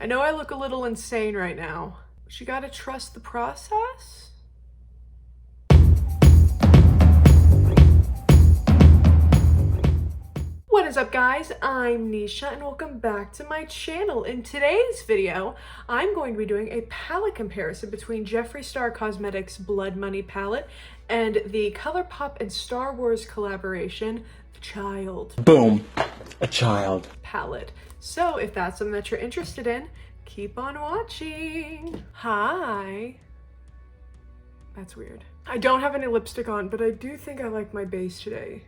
I know I look a little insane right now. But you gotta trust the process. What is up, guys? I'm kneeshuuh and welcome back to my channel. In today's video, I'm going to be doing a palette comparison between Jeffree Star Cosmetics Blood Money palette and the Colourpop and Star Wars collaboration, The Child. Boom, a child palette. So if that's something that you're interested in, keep on watching. Hi. That's weird. I don't have any lipstick on, but I do think I like my base today.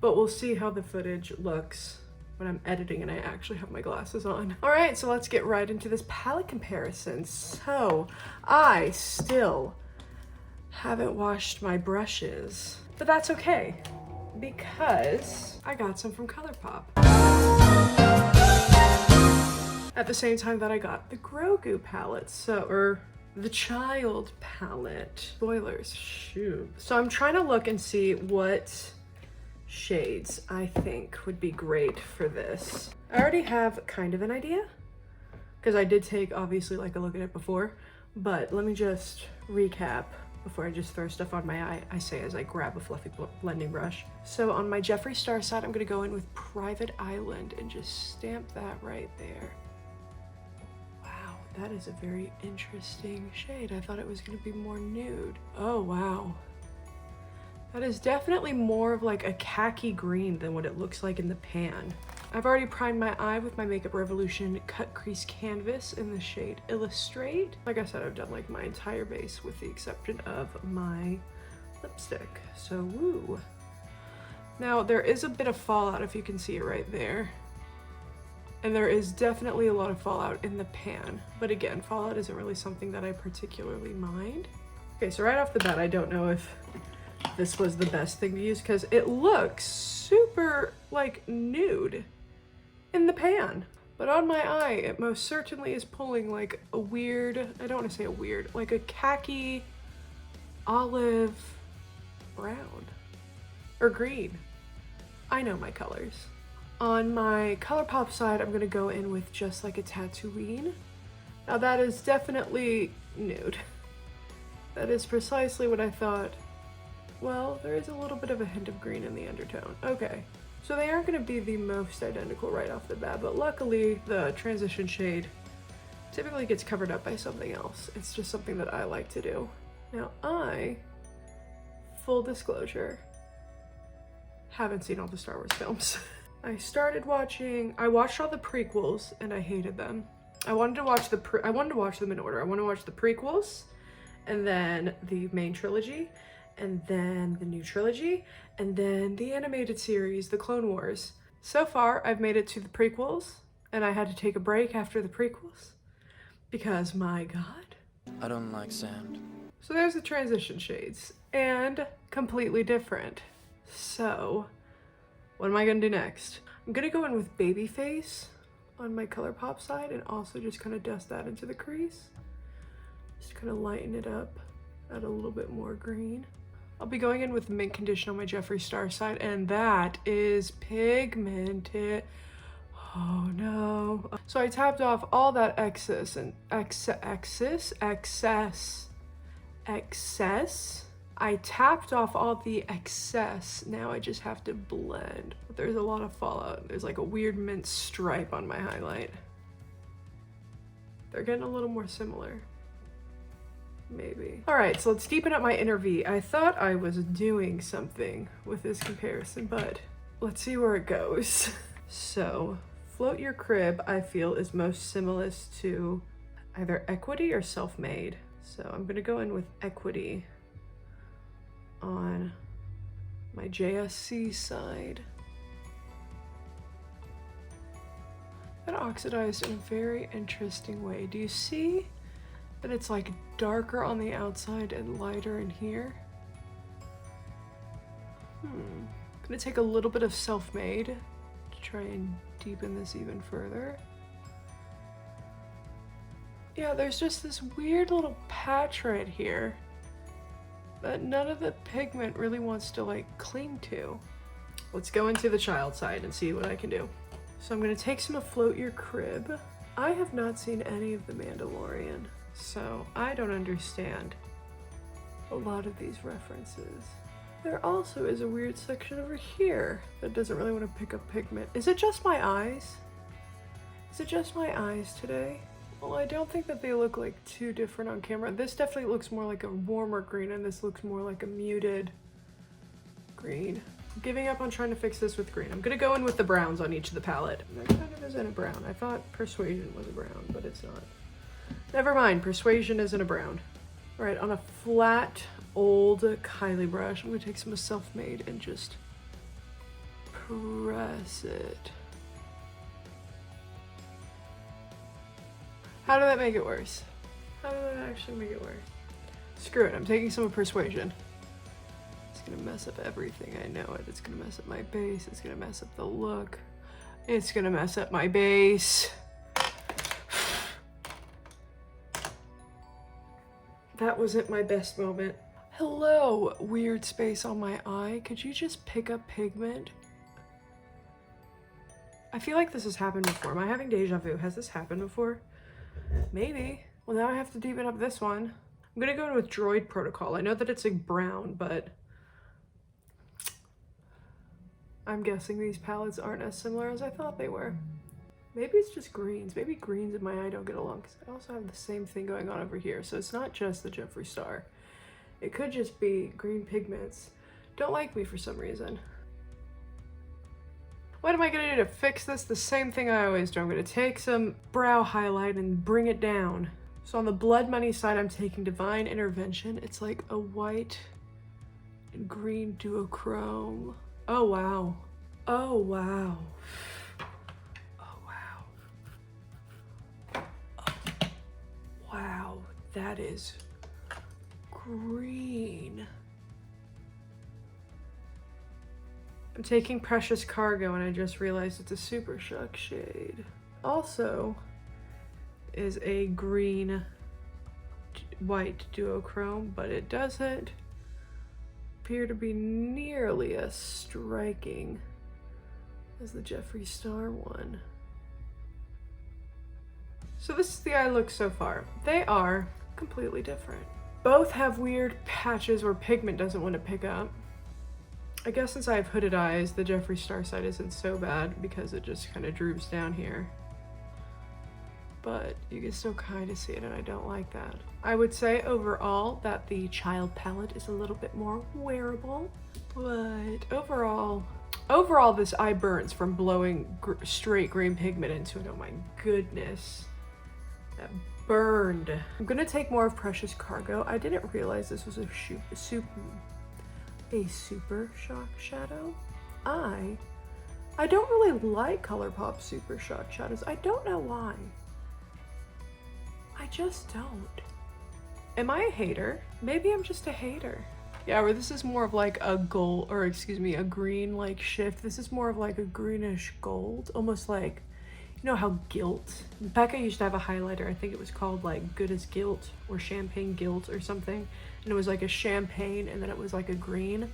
But we'll see how the footage looks when I'm editing and I actually have my glasses on. All right, so let's get right into this palette comparison. So I still haven't washed my brushes, but that's okay because I got some from Colourpop. At the same time that I got the Grogu palette, or the Child palette. Spoilers, shoot. So I'm trying to look and see what shades I think would be great for this. I already have kind of an idea because I did take obviously like a look at it before, but let me just recap before I just throw stuff on my eye, I say as I grab a fluffy blending brush. So on my Jeffree Star side, I'm gonna go in with Private Island and just stamp that right there. Wow, that is a very interesting shade. I thought it was gonna be more nude. Oh wow. That is definitely more of like a khaki green than what it looks like in the pan. I've already primed my eye with my Makeup Revolution Cut Crease Canvas in the shade Illustrate. Like I said, I've done like my entire base with the exception of my lipstick. So woo. Now there is a bit of fallout if you can see it right there. And there is definitely a lot of fallout in the pan. But again, fallout isn't really something that I particularly mind. Okay, so right off the bat, I don't know if this was the best thing to use because it looks super like nude in the pan, but on my eye it most certainly is pulling like a weird, I don't want to say a weird, like a khaki olive brown or green. I know my colors. On my Colourpop side, I'm gonna go in with Just Like a Tatooine. Now that is definitely nude. That is precisely what I thought. Well, there is a little bit of a hint of green in the undertone. Okay, so they aren't going to be the most identical right off the bat, but luckily the transition shade typically gets covered up by something else. It's just something that I like to do. Now full disclosure, haven't seen all the Star Wars films. I watched all the prequels and I hated them. I wanted to watch them in order. I want to watch the prequels and then the main trilogy, and then the new trilogy, and then the animated series, The Clone Wars. So far, I've made it to the prequels, and I had to take a break after the prequels, because my God. I don't like sand. So there's the transition shades, and completely different. So, what am I gonna do next? I'm gonna go in with Babyface on my Colourpop side, and also just kind of dust that into the crease. Just kind of lighten it up, add a little bit more green. I'll be going in with Mint Condition on my Jeffree Star side, and that is pigmented. Oh no. So I tapped off all that excess and excess. I tapped off all the excess. Now I just have to blend. But there's a lot of fallout. There's like a weird mint stripe on my highlight. They're getting a little more similar. Maybe. All right, so let's deepen up my inner V. I thought I was doing something with this comparison, but let's see where it goes. So, Float Your Crib, I feel, is most similar to either Equity or Self-Made. So I'm gonna go in with Equity on my JSC side. That oxidized in a very interesting way. Do you see that it's like darker on the outside and lighter in here? I'm gonna take a little bit of Self-Made to try and deepen this even further. Yeah, there's just this weird little patch right here that none of the pigment really wants to like cling to. Let's go into the Child side and see what I can do. So I'm gonna take some of Float Your Crib I have not seen any of The Mandalorian, so I don't understand a lot of these references. There also is a weird section over here that doesn't really want to pick up pigment. Is it just my eyes? Is it just my eyes today? Well, I don't think that they look like too different on camera. This definitely looks more like a warmer green, and this looks more like a muted green. I'm giving up on trying to fix this with green. I'm gonna go in with the browns on each of the palette. That kind of isn't a brown. I thought Persuasion was a brown, but it's not. Never mind, Persuasion isn't a brown. All right, on a flat, old Kylie brush, I'm gonna take some Self-Made and just press it. How did that make it worse? How did that actually make it worse? Screw it, I'm taking some of Persuasion. It's gonna mess up everything, I know it. It's gonna mess up my base, it's gonna mess up the look. It's gonna mess up my base. That wasn't my best moment. Hello, weird space on my eye. Could you just pick up pigment? I feel like this has happened before. Am I having deja vu? Has this happened before? Maybe. Well, now I have to deepen up this one. I'm gonna go in with Droid Protocol. I know that it's like brown, but I'm guessing these palettes aren't as similar as I thought they were. Maybe it's just greens. Maybe greens and my eye don't get along, because I also have the same thing going on over here. So it's not just the Jeffree Star. It could just be green pigments don't like me for some reason. What am I gonna do to fix this? The same thing I always do. I'm gonna take some brow highlight and bring it down. So on the Blood Money side, I'm taking Divine Intervention. It's like a white and green duochrome. Oh, wow. Oh, wow. Wow, that is green. I'm taking Precious Cargo and I just realized it's a Super Shock shade. Also is a green white duochrome, but it doesn't appear to be nearly as striking as the Jeffree Star one. So this is the eye look so far. They are completely different. Both have weird patches where pigment doesn't want to pick up. I guess since I have hooded eyes, the Jeffree Star side isn't so bad because it just kind of droops down here. But you can still kind of see it, and I don't like that. I would say overall that the Child palette is a little bit more wearable, but overall this eye burns from blowing straight green pigment into it. Oh my goodness. That burned. I'm gonna take more of Precious Cargo. I didn't realize this was a Super Shock shadow. I don't really like Colourpop Super Shock shadows. I don't know why. I just don't. Am I a hater? Maybe I'm just a hater. Yeah, where this is more of like a gold, or excuse me, a green like shift. This is more of like a greenish gold, almost like, you know how Guilt, BECCA used to have a highlighter, I think it was called like Good as Guilt or Champagne Guilt or something, and it was like a champagne and then it was like a green.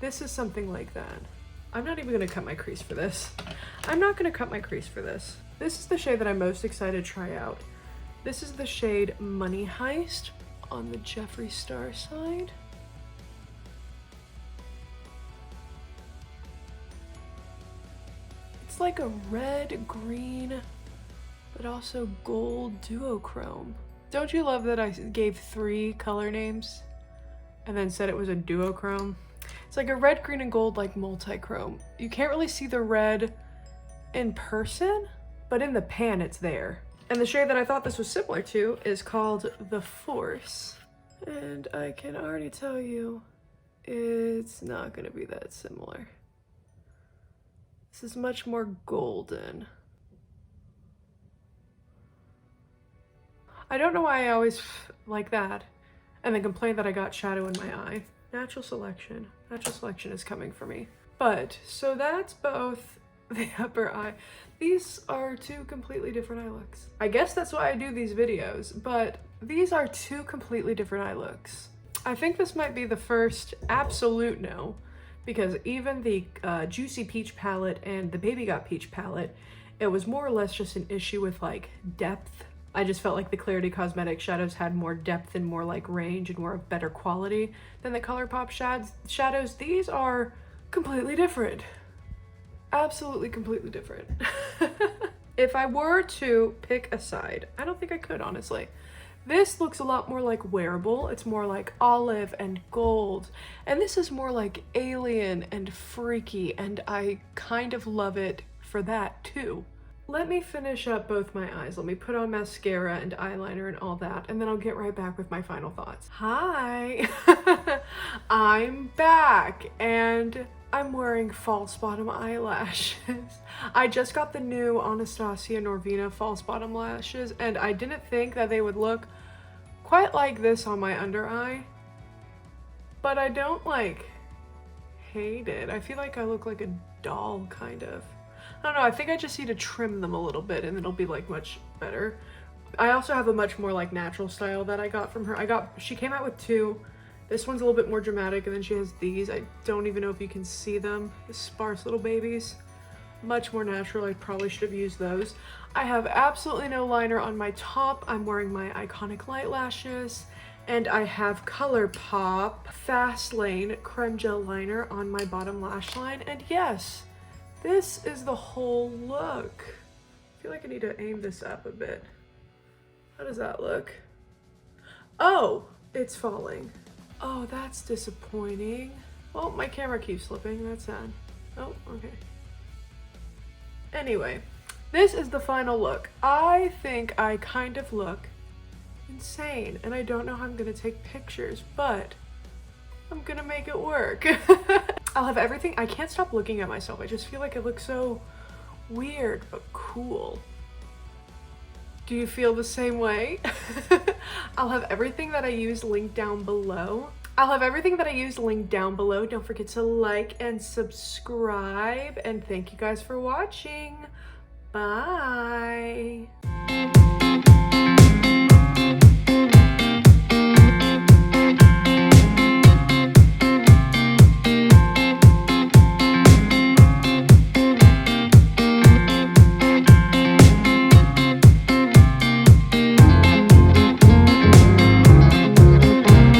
This is something like that. I'm not even gonna cut my crease for this. I'm not gonna cut my crease for this. This is the shade that I'm most excited to try out. This is the shade Money Heist on the Jeffree Star side. It's like a red, green, but also gold duochrome. Don't you love that I gave 3 color names and then said it was a duochrome? It's like a red, green, and gold like multi-chrome. You can't really see the red in person, but in the pan it's there. And the shade that I thought this was similar to is called The Force. And I can already tell you, it's not gonna be that similar. This is much more golden. I don't know why I always like that and then complain that I got shadow in my eye. Natural selection. Natural selection is coming for me. But, so that's both the upper eye. These are 2 completely different eye looks. I guess that's why I do these videos, but these are 2 completely different eye looks. I think this might be the first absolute no, because even the Juicy Peach palette and the Baby Got Peach palette It was more or less just an issue with like depth. I just felt like the Clarity Cosmetics shadows had more depth and more like range and more of better quality than the Colourpop shadows. These are completely different. Absolutely completely different. If I were to pick a side, I don't think I could, honestly. This looks a lot more like Wearable. It's more like olive and gold. And this is more like alien and freaky, and I kind of love it for that too. Let me finish up both my eyes. Let me put on mascara and eyeliner and all that, and then I'll get right back with my final thoughts. Hi! I'm back, and I'm wearing false bottom eyelashes. I just got the new Anastasia Norvina false bottom lashes, and I didn't think that they would look quite like this on my under eye, but I don't like hate it. I feel like I look like a doll, kind of. I don't know, I think I just need to trim them a little bit and it'll be like much better. I also have a much more like natural style that I got from her. She came out with two. This one's a little bit more dramatic, and then she has these. I don't even know if you can see them. The sparse little babies. Much more natural. I probably should have used those. I have absolutely no liner on my top. I'm wearing my iconic light lashes, and I have Colourpop Fast Lane Creme Gel Liner on my bottom lash line. And yes, this is the whole look. I feel like I need to aim this up a bit. How does that look? Oh, it's falling. Oh, that's disappointing. Oh, my camera keeps slipping. That's sad. Oh, okay. Anyway, this is the final look. I think I kind of look insane, and I don't know how I'm gonna take pictures, but I'm gonna make it work. I'll have everything. I can't stop looking at myself. I just feel like it looks so weird, but cool. Do you feel the same way? I'll have everything that I use linked down below. Don't forget to like and subscribe, and thank you guys for watching. Bye.